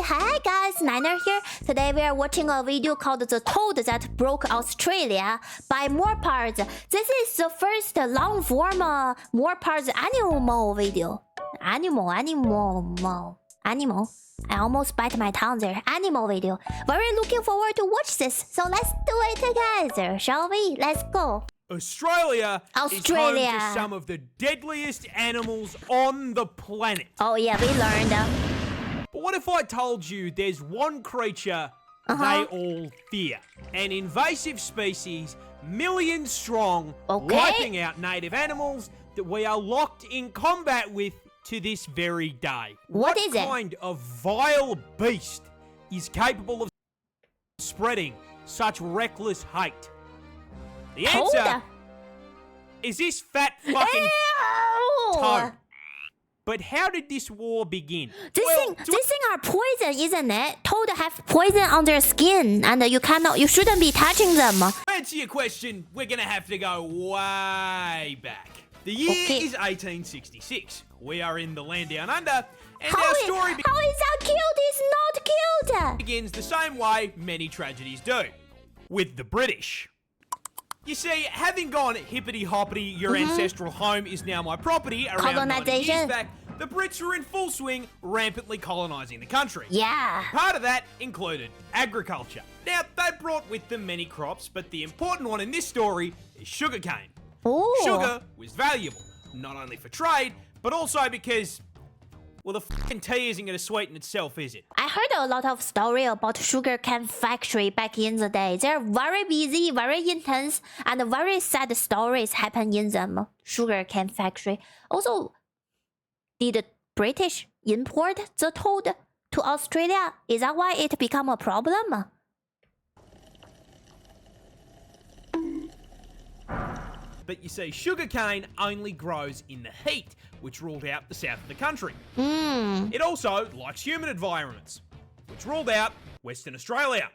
Hi guys, Niner here. Today we are watching a video called The Toad That Broke Australia by MoreParz. This is the first long form MoreParz animal video. Animal. I almost bite my tongue there. Animal video. Very looking forward to watch this. So let's do it together, shall we? Let's go. Australia is home to some of the deadliest animals on the planet. Oh yeah, we learned. But what if I told you there's one creature they all fear? An invasive species, millions strong, wiping out native animals that we are locked in combat with to this very day. What is it? What kind of vile beast is capable of spreading such reckless hate? The answer is this fat fucking toad. But how did this war begin? This thing are poison, isn't it? Toad have poison on their skin, and you shouldn't be touching them. To answer your question, we're gonna have to go way back. The year is 1866. We are in the land down under, and our story how is that cute? It's not cute. Begins the same way many tragedies do, with the British. You see, having gone hippity-hoppity, your ancestral home is now my property, around 90 years back, the Brits were in full swing, rampantly colonising the country. Yeah. Part of that included agriculture. Now, they brought with them many crops, but the important one in this story is sugarcane. Ooh. Sugar was valuable, not only for trade, but also because, well, the fucking tea isn't going to sweeten itself, is it? I heard a lot of story about sugarcane factory back in the day. They're very busy, very intense, and very sad stories happen in them. Sugarcane factory. Also, did the British import the toad to Australia? Is that why it become a problem? But you see, sugarcane only grows in the heat, which ruled out the south of the country. It also likes humid environments, which ruled out Western Australia,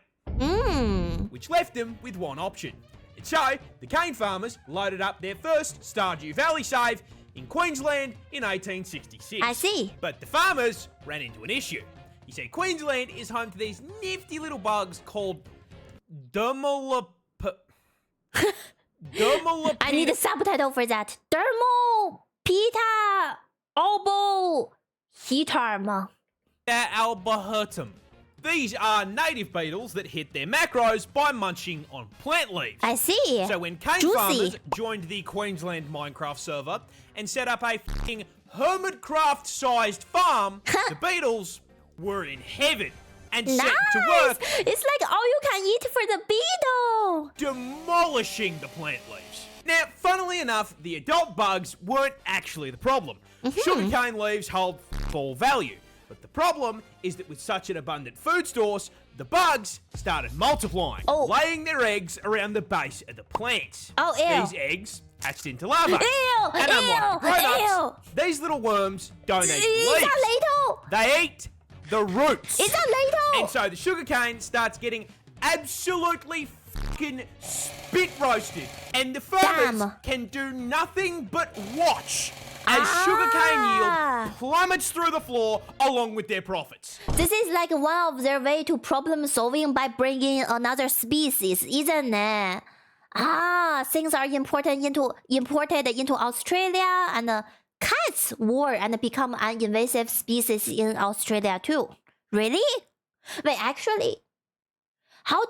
which left them with one option. And so, the cane farmers loaded up their first Stardew Valley save in Queensland in 1866. I see. But the farmers ran into an issue. You see, Queensland is home to these nifty little bugs called I need a subtitle for that. Dermopita alboheatum. alboheatum. These are native beetles that hit their macros by munching on plant leaves. I see. So when cane farmers joined the Queensland Minecraft server and set up a fucking Hermitcraft-sized farm, the beetles were in heaven and set to work. It's like all you can eat for the beetle. Demolishing the plant leaves. Now, funnily enough, the adult bugs weren't actually the problem. Sugarcane leaves hold full value. But the problem is that with such an abundant food source, the bugs started multiplying, laying their eggs around the base of the plants. Oh, ew. These eggs hatched into larvae. Ew, and unlike the grown-ups, these little worms don't eat the leaves. They eat the roots. It's a little. And so the sugarcane starts getting absolutely fucking spit roasted. And the farmers can do nothing but watch as sugarcane yield plummets through the floor along with their profits. This is like one of their way to problem solving by bringing another species, isn't it? Things are imported into Australia, and cats were and become an invasive species in Australia too. Really? Wait, actually, how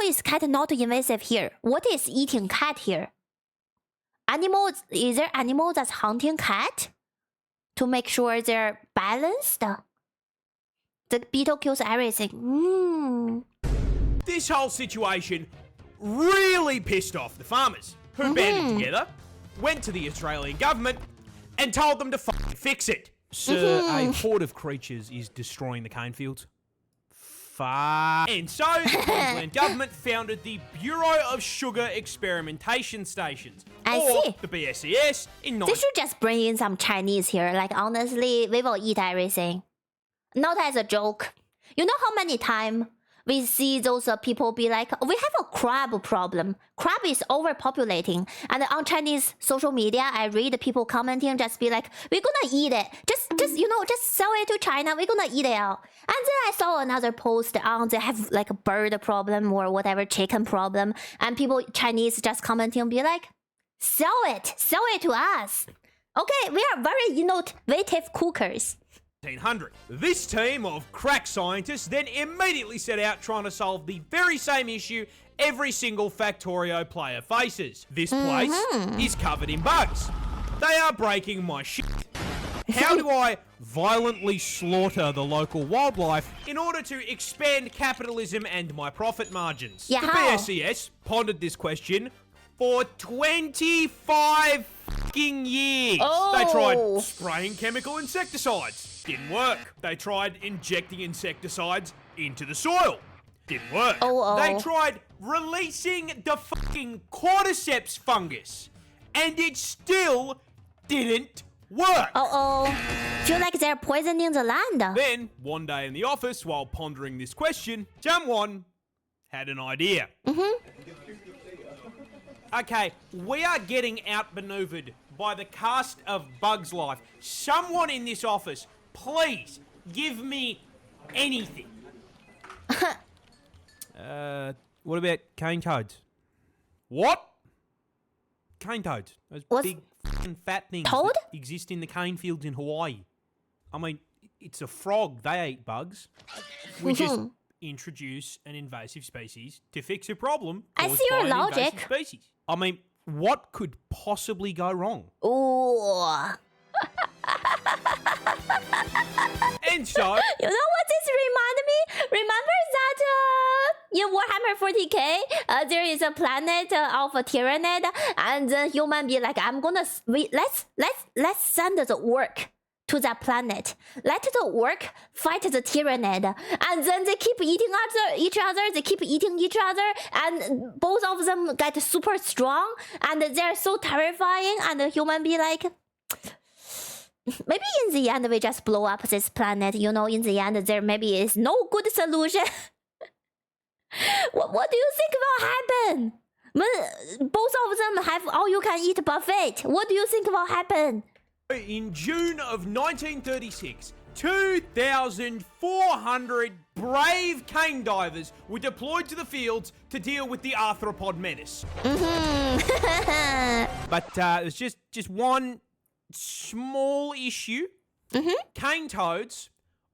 is cat not invasive here? What is eating cat here? Is there animal that's hunting cat to make sure they're balanced? The beetle kills everything. This whole situation really pissed off the farmers, who banded together, went to the Australian government, and told them to fucking fix it. Sir, a horde of creatures is destroying the cane fields. And so, the Queensland government founded the Bureau of Sugar Experimentation Stations, the BSES, in They should just bring in some Chinese here. Like, honestly, we will eat everything. Not as a joke. You know how many times we see those people be like, we have a crab problem. Crab is overpopulating. And on Chinese social media, I read people commenting, just be like, we're gonna eat it. Just sell it to China. We're gonna eat it out. And then I saw another post on they have like a bird problem or whatever, chicken problem. And people, Chinese, just commenting, be like, sell it to us. Okay, we are very innovative cookers. 1800. This team of crack scientists then immediately set out trying to solve the very same issue every single Factorio player faces. This place is covered in bugs. They are breaking my shit. How do I violently slaughter the local wildlife in order to expand capitalism and my profit margins? Yeah, the how? BSES pondered this question for 25 fucking years. Oh. They tried spraying chemical insecticides. Didn't work. They tried injecting insecticides into the soil. Didn't work. They tried releasing the fucking cordyceps fungus. And it still didn't work. Feel like they're poisoning the land. Then, one day in the office, while pondering this question, Jamwon had an idea. Okay, we are getting outmaneuvered by the cast of Bugs Life. Someone in this office, please give me anything. What about cane toads? What? Cane toads. Those big fucking fat things that exist in the cane fields in Hawaii. I mean, it's a frog. They eat bugs. We just introduce an invasive species to fix a problem caused see your by an logic. invasive species. I mean, what could possibly go wrong? Ooh. And so... You know what this reminded me? Remember that in Warhammer 40k, there is a planet of a tyrannid, and the human be like, I'm gonna let's send the orc to that planet. Let the orc fight the tyrannid, and then they keep eating each other. They keep eating each other, and both of them get super strong, and they're so terrifying. And the human be like, maybe in the end we just blow up this planet. In the end there maybe is no good solution. What do you think will happen? When both of them have all-you-can-eat buffet, what do you think will happen? In June of 1936, 2,400 brave cane divers were deployed to the fields to deal with the arthropod menace. But there's just one small issue. Cane toads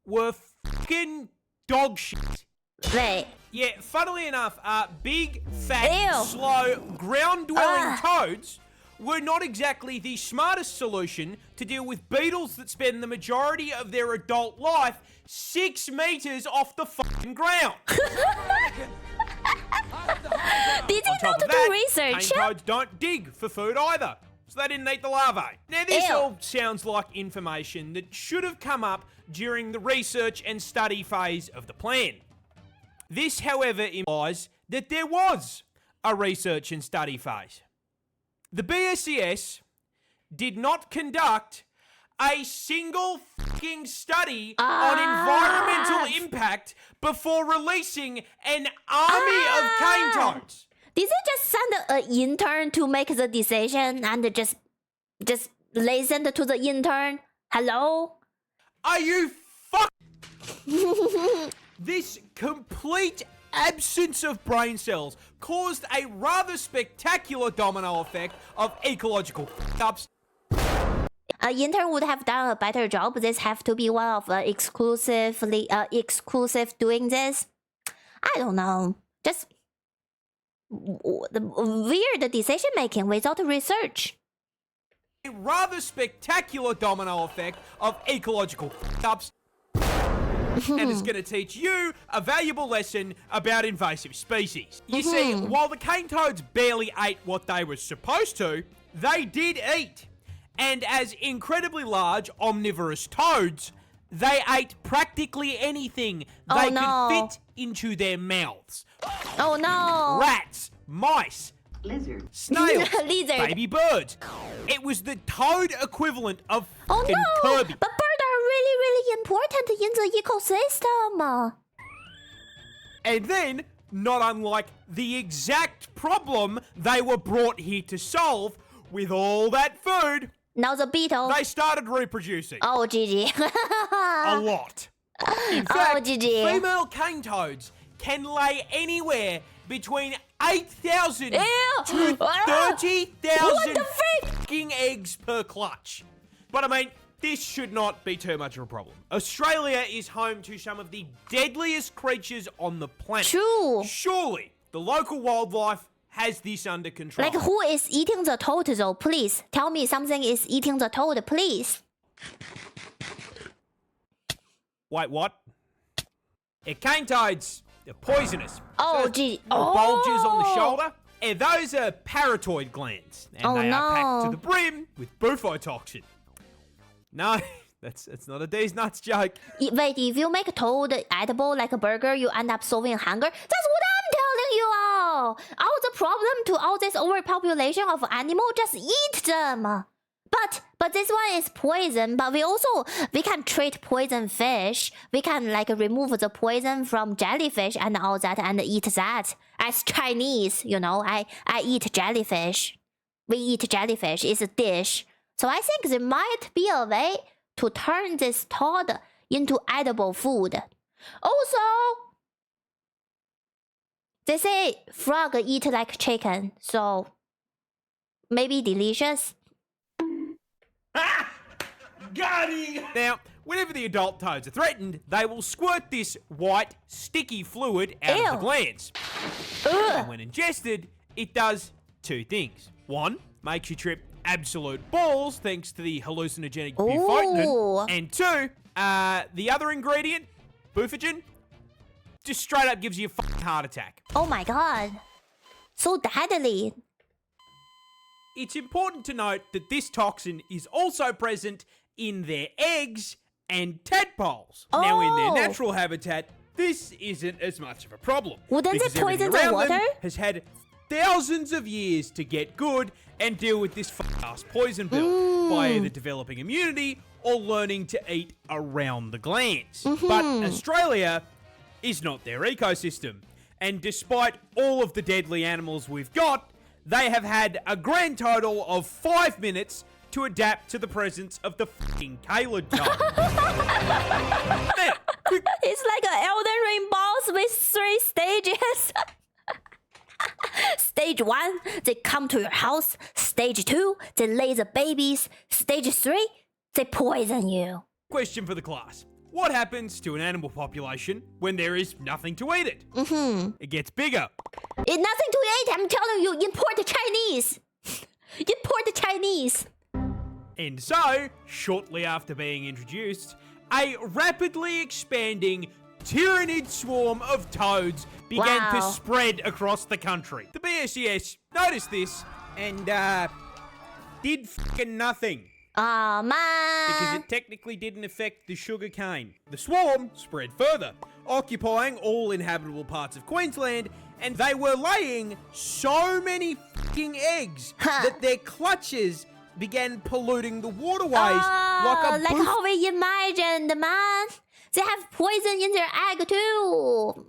were fucking dog shit. Wait. Yeah, funnily enough, big, fat, slow, ground-dwelling toads were not exactly the smartest solution to deal with beetles that spend the majority of their adult life 6 meters off the fucking ground. Did you not do research? Cane toads don't dig for food either, so they didn't eat the larvae. Now, this all sounds like information that should have come up during the research and study phase of the plan. This, however, implies that there was a research and study phase. The BSES did not conduct a single fucking study on environmental impact before releasing an army of cane toads. Did they just send an intern to make the decision and just listen to the intern? Hello? Are you This complete absence of brain cells caused a rather spectacular domino effect of ecological f***ups. An intern would have done a better job. This have to be one of exclusive doing this. I don't know. Just the weird decision making without research. A rather spectacular domino effect of ecological f***ups. And it's going to teach you a valuable lesson about invasive species. You see, while the cane toads barely ate what they were supposed to, they did eat. And as incredibly large omnivorous toads, they ate practically anything they could fit into their mouths. Oh no! Rats, mice, lizards, snails, baby birds. It was the toad equivalent of fucking Kirby. But birds are really important in the ecosystem. And then, not unlike the exact problem they were brought here to solve, with all that food, Now the beetle. they started reproducing. Oh, GG. A lot. In fact, GG. female cane toads can lay anywhere between 8,000 Ew. to 30,000 What the freak? fucking eggs per clutch. But I mean, this should not be too much of a problem. Australia is home to some of the deadliest creatures on the planet. True. Surely, the local wildlife has this under control. Like, who is eating the toad, though? Please, tell me something is eating the toad, please. Wait, what? Cane toads, they're poisonous. Oh, So gee. little bulges on the shoulder. And those are parotid glands. And Oh, they are packed to no. the brim with bufotoxin. No, that's not a D's nuts joke. Wait, if you make toad edible like a burger, you end up solving hunger? That's what I'm telling you all! All the problem to all this overpopulation of animals, just eat them! But this one is poison, but we can treat poison fish. We can like remove the poison from jellyfish and all that and eat that. As Chinese, you know, I eat jellyfish. We eat jellyfish, it's a dish. So I think there might be a way to turn this toad into edible food. Also, they say frog eat like chicken, so maybe delicious. Got him! Now, whenever the adult toads are threatened, they will squirt this white, sticky fluid out of the Ew. glands. And when ingested, it does two things. One, makes you trip absolute balls thanks to the hallucinogenic Ooh. bufotenin. And two, the other ingredient, bufogen, just straight up gives you a fucking heart attack. Oh my god. So deadly. It's important to note that this toxin is also present in their eggs and tadpoles. Now, in their Oh. natural habitat, this isn't as much of a problem. Wouldn't it because everything poison the around them water? has had thousands of years to get good and deal with this ass poison bill by either developing immunity or learning to eat around the glands. But Australia is not their ecosystem. And despite all of the deadly animals we've got, they have had a grand total of 5 minutes to adapt to the presence of the fucking Caled toad. Now, quick It's like an Elden Ring boss with 3 stages. Stage 1, they come to your house. Stage 2, they lay the babies. Stage 3, they poison you. question for the class. What happens to an animal population when there is nothing to eat it? It gets bigger. It's nothing to eat, I'm telling you. Import the Chinese. Import the Chinese. And so, shortly after being introduced, a rapidly expanding tyrannid swarm of toads began to Wow. spread across the country. The BSES noticed this and did fucking nothing. Oh Because man. it technically didn't affect the sugarcane. The swarm spread further, occupying all inhabitable parts of Queensland, and they were laying so many fucking eggs that their clutches began polluting the waterways Like how we imagined, man. They have poison in their egg too.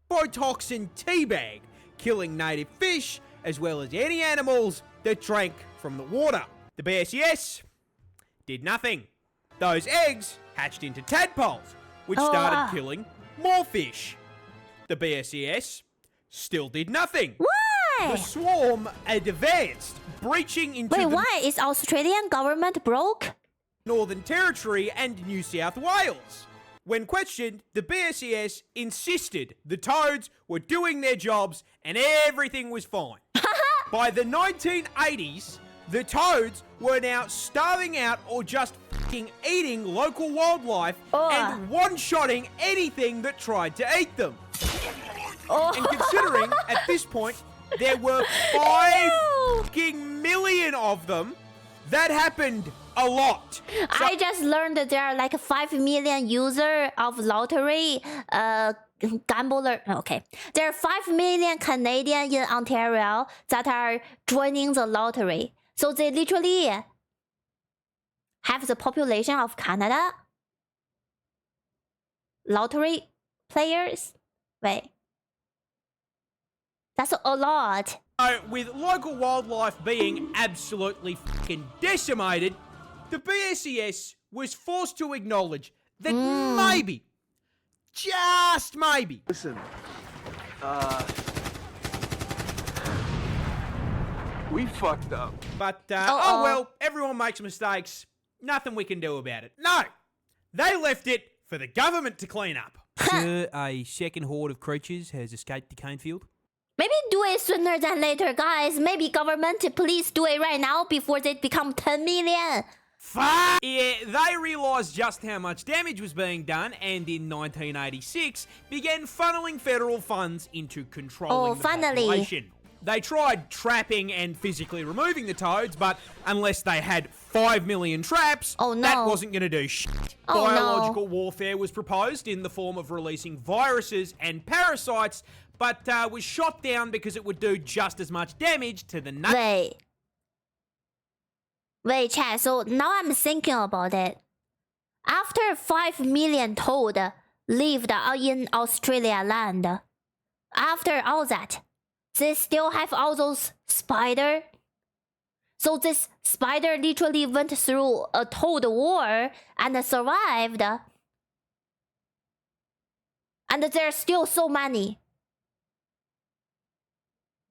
bufotoxin teabag, killing native fish as well as any animals that drank from the water. The BSES did nothing. Those eggs hatched into tadpoles, which started killing more fish. The BSES still did nothing. Why? The swarm had advanced, breaching into Wait, the why is Australian government broke? Northern Territory and New South Wales. When questioned, the BSES insisted the toads were doing their jobs and everything was fine. By the 1980s, the toads were now starving out or just fucking eating local wildlife and one-shotting anything that tried to eat them. And considering, at this point, there were 5 fucking million of them, that happened a lot. So I just learned that there are like 5 million users of lottery, gambler. Okay, there are 5 million Canadians in Ontario that are joining the lottery. So they literally have the population of Canada. Lottery players? Wait. That's a lot. So, with local wildlife being absolutely fucking decimated, the BSES was forced to acknowledge that maybe, just maybe, Listen, we fucked up. but oh well, everyone makes mistakes. Nothing we can do about it. No, they left it for the government to clean up. Sir, a second horde of creatures has escaped the cane field. Maybe do it sooner than later, guys. Maybe government, please do it right now before they become 10 million. Fuck! Yeah, they realised just how much damage was being done and in 1986 began funneling federal funds into controlling the population. They tried trapping and physically removing the toads, but unless they had 5 million traps, that wasn't going to do shit. Biological warfare was proposed in the form of releasing viruses and parasites, but was shot down because it would do just as much damage to the nuts. Wait, chat, so now I'm thinking about it. After 5 million toad lived in Australia land, after all that, they still have all those spider. So this spider literally went through a toad war and survived. And there's still so many.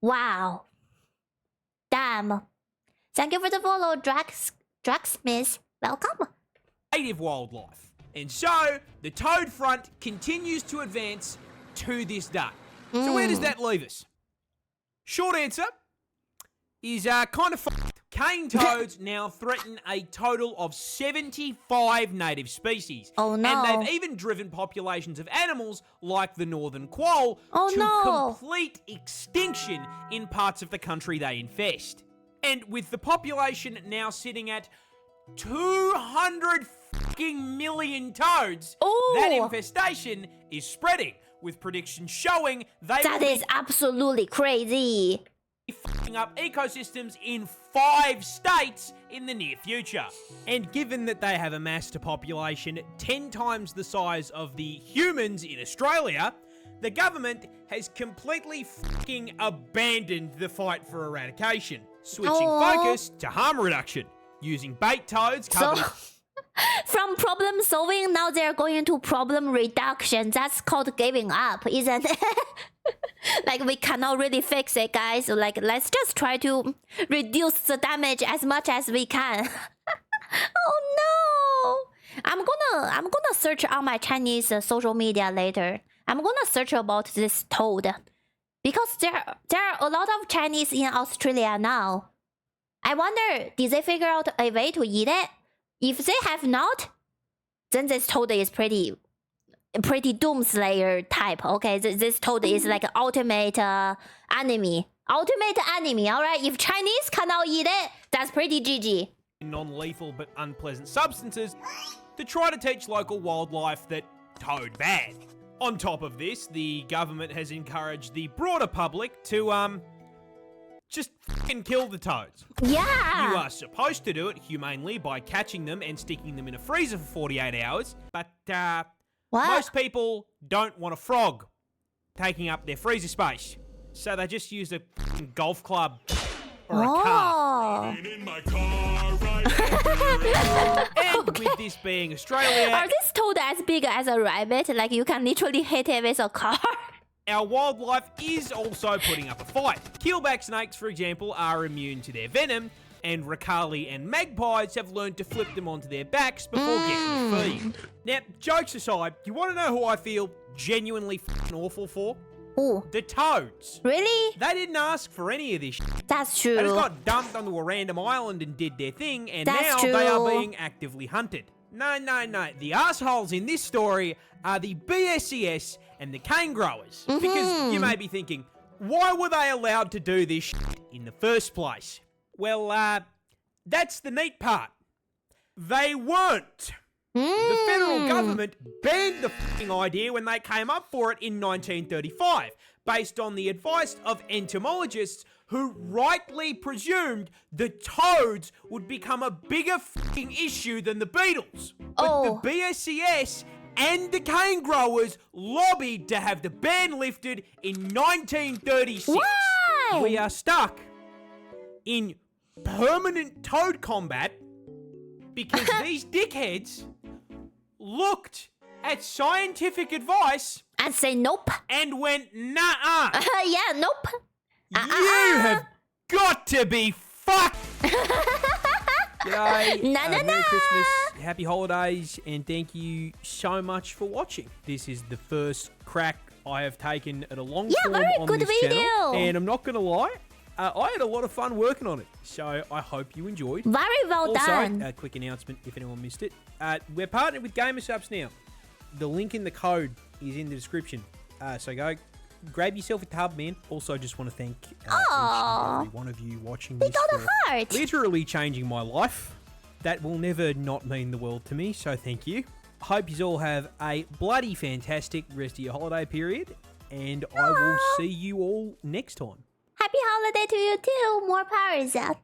Wow. Damn. Thank you for the follow, Dragsmith. Welcome. Native wildlife. And so, the toad front continues to advance to this day. So where does that leave us? Short answer is kind of fucked. Cane toads now threaten a total of 75 native species. Oh no. And they've even driven populations of animals like the northern quoll to complete extinction in parts of the country they infest. And with the population now sitting at 200 fucking million toads, that infestation is spreading, with predictions showing that is absolutely crazy. Fucking up ecosystems in 5 states in the near future. And given that they have amassed a population 10 times the size of the humans in Australia, the government has completely fucking abandoned the fight for eradication, switching focus to harm reduction, using bait toads covered From problem solving, now they're going to problem reduction. That's called giving up, isn't it? Like, we cannot really fix it, guys. Like, let's just try to reduce the damage as much as we can. Oh no! I'm gonna search on my Chinese social media later. I'm gonna search about this toad, because there are a lot of Chinese in Australia now. I wonder, did they figure out a way to eat it? If they have not, then this toad is pretty doomslayer type. Okay, this toad is like ultimate enemy. Ultimate enemy, alright? If Chinese cannot eat it, that's pretty GG. Non-lethal but unpleasant substances to try to teach local wildlife that toad bad. On top of this, the government has encouraged the broader public to just fucking kill the toads. Yeah! You are supposed to do it humanely by catching them and sticking them in a freezer for 48 hours, but most people don't want a frog taking up their freezer space, so they just use a fucking golf club or a car. In my car right And with this being Australia, Are this toad as big as a rabbit? Like, you can literally hit it with a car? our wildlife is also putting up a fight. Keelback snakes, for example, are immune to their venom, and Ricali and magpies have learned to flip them onto their backs before getting the feed. Now, jokes aside, you want to know who I feel genuinely fucking awful for? Ooh. The toads. Really? They didn't ask for any of this shit. That's true. They just got dumped onto a random island and did their thing, and That's now true. they are being actively hunted. No. The assholes in this story are the BSES and the cane growers. Because you may be thinking, why were they allowed to do this shit in the first place? Well, that's the neat part. They weren't. The federal government banned the fucking idea when they came up for it in 1935, based on the advice of entomologists who rightly presumed the toads would become a bigger fucking issue than the beetles. But the BSES and the cane growers lobbied to have the ban lifted in 1936. Why? We are stuck in permanent toad combat because these dickheads looked at scientific advice And say nope. and went, nah-uh. Yeah, nope. You have got to be fucked. G'day. Na, na, Merry na. Christmas. Happy holidays. And thank you so much for watching. This is the first crack I have taken at a long form very on good this video. channel. And I'm not going to lie, I had a lot of fun working on it. So I hope you enjoyed. Very well Also, done. a quick announcement if anyone missed it. We're partnered with Gamersubs now. The link in the code is in the description. So go grab yourself a tub, man. Also, just want to thank each and every one of you watching this got a for heart. literally changing my life. That will never not mean the world to me, so thank you. Hope you all have a bloody fantastic rest of your holiday period, and I will see you all next time. Happy holiday to you too. More power is out.